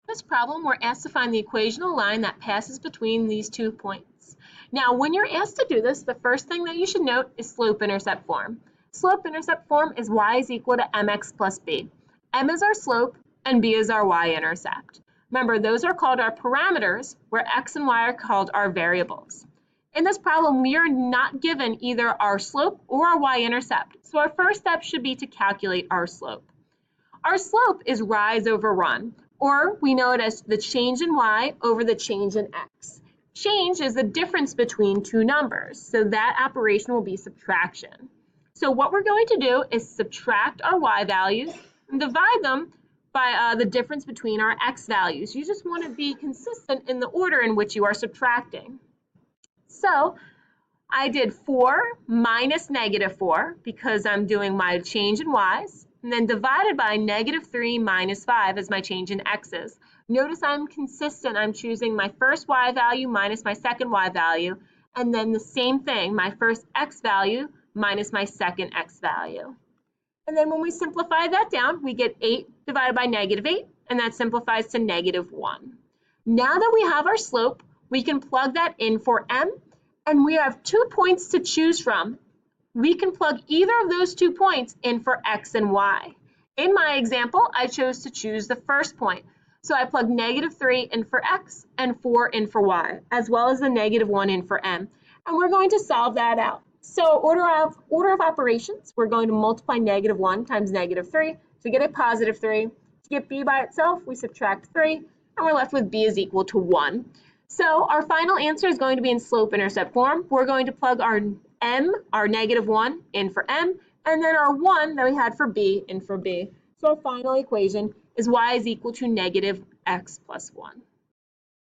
This problem, we're asked to find the equational line that passes between these 2 points. Now, when you're asked to do this, the first thing that you should note is slope-intercept form. Slope-intercept form is y is equal to mx plus b. M is our slope and b is our y-intercept. Remember, those are called our parameters, where x and y are called our variables. In this problem, we are not given either our slope or our y-intercept, so our first step should be to calculate our slope. Our slope is rise over run, or we know it as the change in y over the change in x. Change is the difference between two numbers, so that operation will be subtraction. So what we're going to do is subtract our y values and divide them by the difference between our x values. You just want to be consistent in the order in which you are subtracting. So I did 4 minus -4 because I'm doing my change in y's, and then divided by -3 minus 5 as my change in x's. Notice I'm consistent. I'm choosing my first y value minus my second y value, and then the same thing, my first x value minus my second x value. And then when we simplify that down, we get 8 divided by -8, and that simplifies to -1. Now that we have our slope, we can plug that in for m, and we have 2 points to choose from. We can plug either of those 2 points in for x and y. In my example, I chose to choose the first point. So I plugged -3 in for x and 4 in for y, as well as the -1 in for m. And we're going to solve that out. So order of operations, we're going to multiply -1 times -3 to get a +3. To get b by itself, we subtract 3, and we're left with b is equal to 1. So our final answer is going to be in slope-intercept form. We're going to plug our m, our -1, in for m, and then our 1 that we had for b in for b. So our final equation is y is equal to -x plus 1.